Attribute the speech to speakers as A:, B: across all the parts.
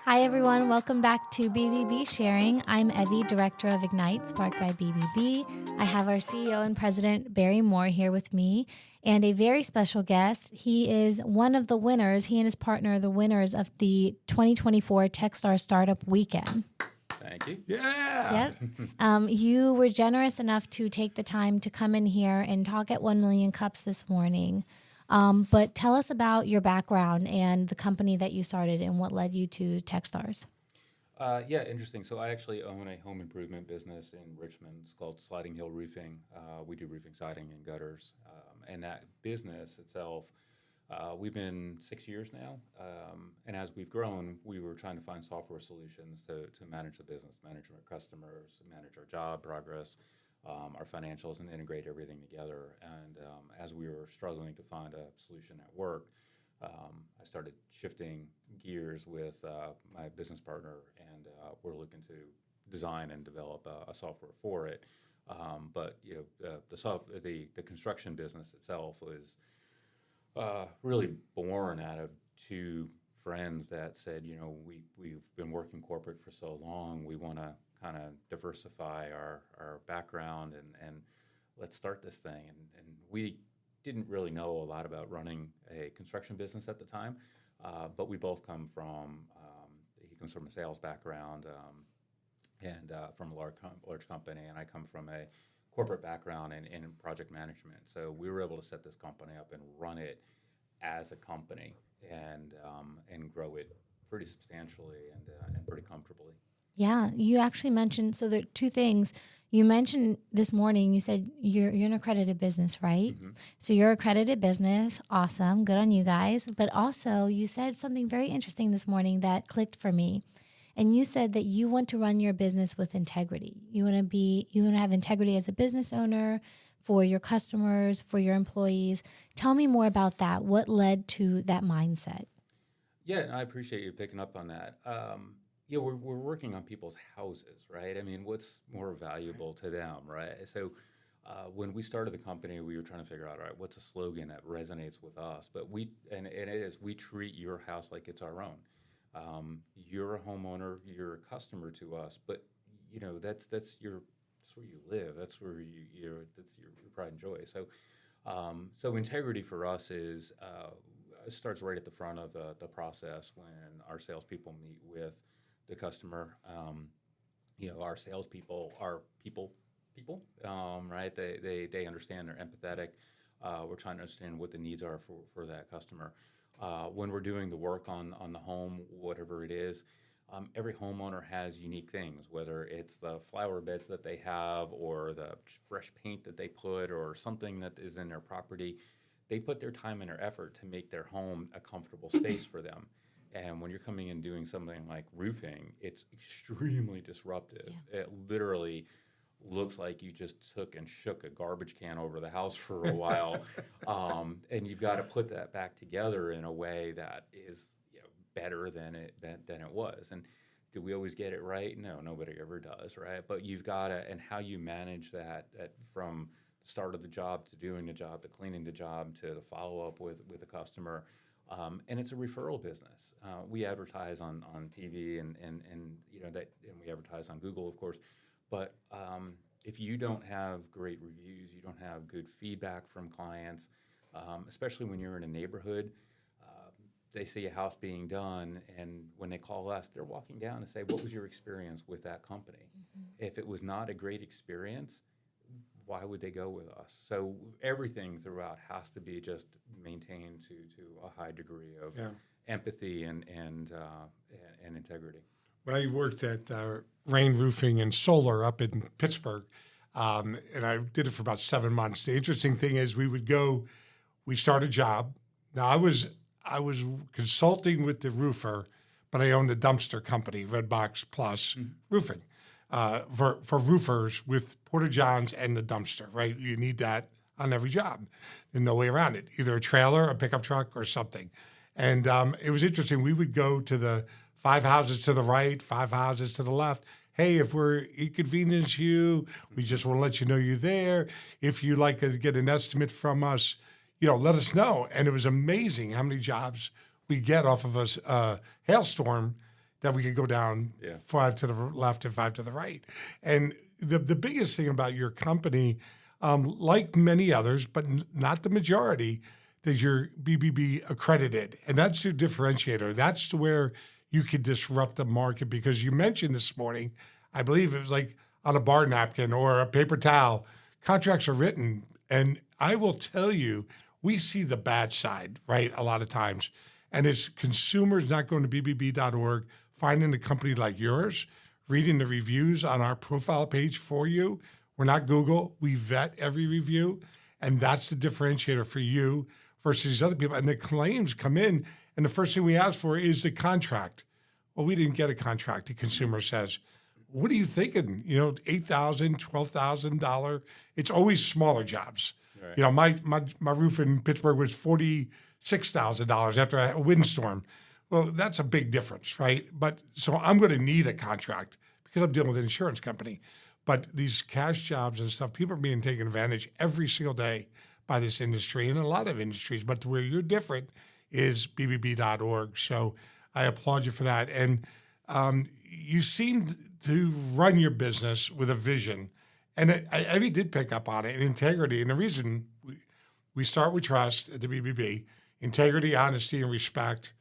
A: Hi, everyone. Welcome back to BBB Sharing. I'm Evie, Director of Ignite, sparked by BBB. I have our CEO and President, Barry Moore, here with me, and a very special guest. He is one of the winners, he and his partner are the winners of the 2024 Techstars Startup Weekend.
B: Thank you.
C: Yeah.
A: Yep. You were generous enough to take the time to come in here and talk at 1 Million Cups this morning. But tell us about your background and the company that you started and what led you to Techstars.
B: Yeah, interesting. So I actually own a home improvement business in Richmond. It's called Sliding Hill Roofing. We do roofing, siding, and gutters. And that business itself, we've been 6 years now. And as we've grown, we were trying to find software solutions to manage the business, manage our customers, manage our job progress, our financials, and integrate everything together. And as we were struggling to find a solution at work, I started shifting gears with my business partner, and we're looking to design and develop a software for it. But the construction business itself was really born out of two friends that said, we've been working corporate for so long, we want to kind of diversify our background and let's start this thing. And we didn't really know a lot about running a construction business at the time, but we both come from, he comes from a sales background and from a large company, and I come from a corporate background in project management. So we were able to set this company up and run it as a company and grow it pretty substantially and pretty comfortably.
A: Yeah, you actually mentioned, so there are two things. You mentioned this morning, you said you're an accredited business, right?
B: Mm-hmm.
A: So you're an accredited business. Awesome. Good on you guys. But also you said something very interesting this morning that clicked for me. And you said that you want to run your business with integrity. You want to have integrity as a business owner for your customers, for your employees. Tell me more about that. What led to that mindset?
B: Yeah, I appreciate you picking up on that. We're working on people's houses, right? I mean, what's more valuable to them, right? So when we started the company, we were trying to figure out, all right, what's a slogan that resonates with us? But we treat your house like it's our own. You're a homeowner, you're a customer to us, but that's where you live. That's where that's your pride and joy. So integrity for us is starts right at the front of the process when our salespeople meet with the customer. Our salespeople are people, right? They understand, they're empathetic. We're trying to understand what the needs are for that customer. When we're doing the work on the home, whatever it is, every homeowner has unique things, whether it's the flower beds that they have or the fresh paint that they put or something that is in their property. They put their time and their effort to make their home a comfortable space for them. And when you're coming in doing something like roofing, it's extremely disruptive. Yeah. It literally looks like you just took and shook a garbage can over the house for a while. And you've got to put that back together in a way that is better than it was. And do we always get it right? No, nobody ever does, right? But you've got to, and how you manage that from the start of the job to doing the job to cleaning the job to the follow-up with the customer. And it's a referral business. We advertise on TV and we advertise on Google, of course. But if you don't have great reviews, you don't have good feedback from clients, especially when you're in a neighborhood, they see a house being done, and when they call us, they're walking down and say, what was your experience with that company? Mm-hmm. If it was not a great experience, why would they go with us? So everything throughout has to be just maintained to a high degree of empathy and integrity.
C: When I worked at Rain Roofing and Solar up in Pittsburgh, and I did it for about 7 months. The interesting thing is we start a job. Now I was consulting with the roofer, but I owned a dumpster company, Redbox Plus Roofing. For roofers with porta-johns and the dumpster, right? You need that on every job. There's no way around it. Either a trailer, a pickup truck, or something. And it was interesting. We would go to the 5 houses to the right, 5 houses to the left. Hey, if we're inconvenience you, we just want to let you know you're there. If you'd like to get an estimate from us, let us know. And it was amazing how many jobs we get off of a hailstorm that we could go down
B: Yeah.
C: 5 to the left and 5 to the right. And the biggest thing about your company, like many others, but not the majority, is you're BBB accredited. And that's your differentiator. That's where you could disrupt the market, because you mentioned this morning, I believe it was like on a bar napkin or a paper towel, contracts are written. And I will tell you, we see the bad side, right, a lot of times. And it's consumers not going to bbb.org, finding a company like yours, reading the reviews on our profile page for you. We're not Google. We vet every review. And that's the differentiator for you versus these other people. And the claims come in, and the first thing we ask for is the contract. Well, we didn't get a contract, the consumer says. What are you thinking? $8,000, $12,000. It's always smaller jobs.
B: Right.
C: My roof in Pittsburgh was $46,000 after a windstorm. Well, that's a big difference, right? But so I'm going to need a contract because I'm dealing with an insurance company. But these cash jobs and stuff, people are being taken advantage every single day by this industry and a lot of industries. But where you're different is bbb.org. So I applaud you for that. And you seem to run your business with a vision. And I did pick up on it, and integrity. And the reason we start with trust at the BBB, integrity, honesty, and respect,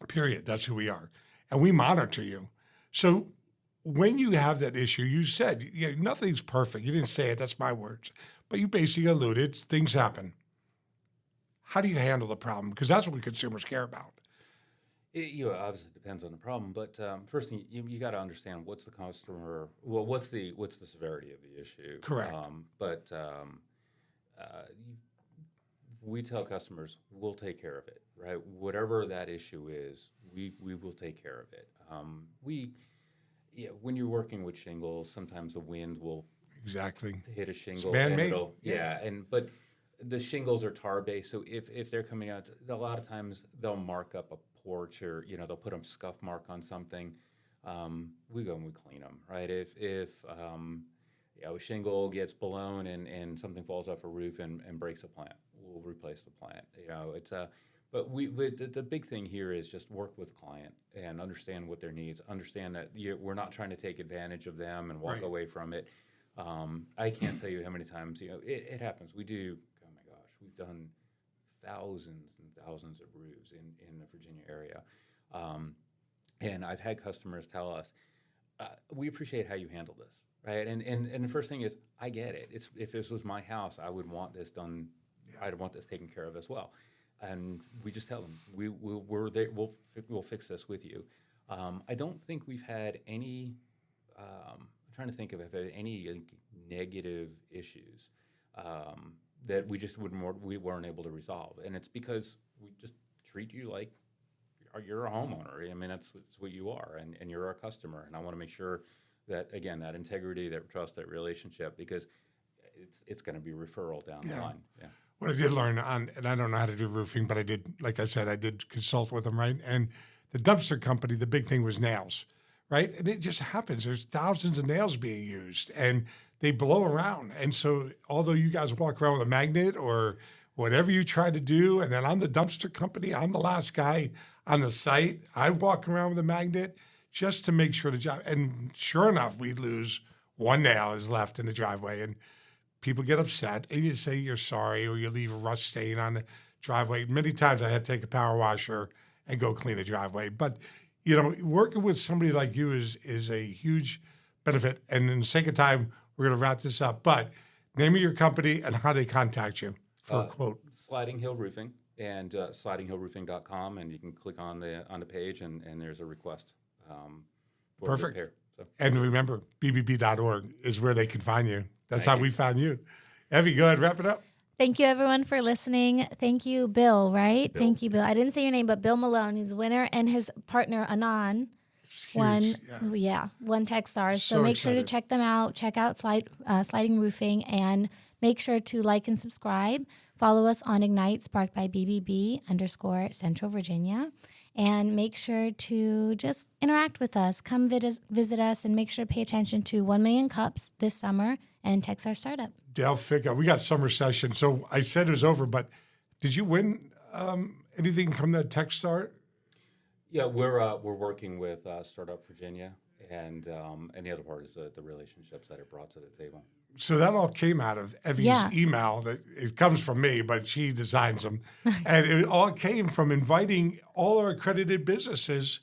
C: period. That's who we are. And we monitor you. So when you have that issue, you said, nothing's perfect. You didn't say it. That's my words. But you basically alluded, things happen. How do you handle the problem? Because that's what consumers care about.
B: It obviously depends on the problem, but first thing you got to understand what's the customer. Well, what's the severity of the issue?
C: Correct.
B: We tell customers we'll take care of it, right? Whatever that issue is, we will take care of it. When you're working with shingles, sometimes the wind will
C: exactly
B: hit a shingle.
C: It's man-made.
B: But the shingles are tar based, so if they're coming out, a lot of times they'll mark up a porch, or they'll put a scuff mark on something. We go and we clean them, right? If a shingle gets blown and something falls off a roof and breaks a plant, we'll replace the plant. But the big thing here is just work with the client and understand what their needs. Understand that we're not trying to take advantage of them and walk
C: Right.
B: away from it. I can't tell you how many times it happens. We do. Oh my gosh, we've done thousands and thousands of roofs in the Virginia area, and I've had customers tell us, "We appreciate how you handle this." Right, and the first thing is, I get it. If this was my house, I would want this done. I'd want this taken care of as well. And we just tell them we're there. We'll fix this with you. I don't think we've had any. I'm trying to think if I've had any negative issues that we weren't able to resolve, and it's because we just treat you like you're a homeowner. I mean, that's what you are, and you're our customer. And I want to make sure that, again, that integrity, that trust, that relationship, because it's going to be referral down the line. Yeah.
C: What I did learn and I don't know how to do roofing, but I did, like I said, I did consult with them, right? And the dumpster company, the big thing was nails, right? And it just happens. There's thousands of nails being used, and they blow around. And so although you guys walk around with a magnet or whatever you try to do, and then I'm the dumpster company, I'm the last guy on the site. I walk around with a magnet just to make sure the job, and sure enough, we lose one nail is left in the driveway, and people get upset, and you say you're sorry, or you leave a rust stain on the driveway. Many times I had to take a power washer and go clean the driveway. But, working with somebody like you is a huge benefit. And in the sake of time, we're going to wrap this up. But name of your company and how they contact you for a quote.
B: Sliding Hill Roofing, and slidinghillroofing.com, and you can click on the page, and there's a request. For
C: Perfect.
B: repair. So.
C: And remember, bbb.org is where they can find you. That's how we found you. Evie, go ahead, wrap it up.
A: Thank you, everyone, for listening. Thank you, Bill, right?
B: Bill.
A: Thank you, Bill. I didn't say your name, but Bill Malone. He's the winner, and his partner, Anand,
C: It's huge.
A: won Techstars. So
C: So
A: make sure to
C: excited.
A: check them out. Check out Sliding Roofing, and make sure to like and subscribe. Follow us on Ignite, sparked by BBB_Central Virginia. And make sure to just interact with us. Come visit us, and make sure to pay attention to 1 Million Cups this summer and Techstars Startup.
C: Dale Ficca, we got summer session. So I said it was over, but did you win anything from the Techstars?
B: Yeah, we're working with Startup Virginia, and the other part is the relationships that it brought to the table.
C: So that all came out of Evie's
A: Yeah.
C: email. That it comes from me, but she designs them, and it all came from inviting all our accredited businesses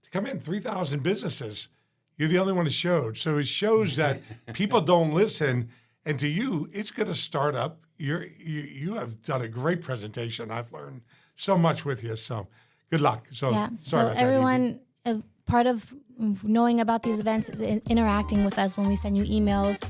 C: to come in. 3,000 businesses. You're the only one that showed. So it shows that people don't listen, and to you, it's going to start up. You have done a great presentation. I've learned so much with you. So good luck. So
A: Yeah.
C: sorry
A: So
C: about that,
A: everyone, part of knowing about these events is interacting with us when we send you emails,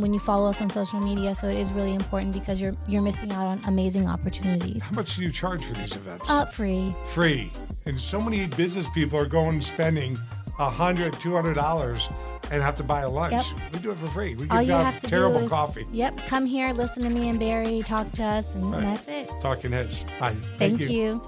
A: when you follow us on social media. So it is really important because you're missing out on amazing opportunities.
C: How much do you charge for these events?
A: Free.
C: Free. And so many business people are going and spending $100, $200 and have to buy a lunch.
A: Yep.
C: We do it for free. We
A: All
C: give
A: you
C: out
A: have to
C: terrible
A: do is,
C: coffee.
A: Yep. Come here, listen to me and Barry, talk to us, and that's it.
C: Talking heads. Bye.
A: Thank you.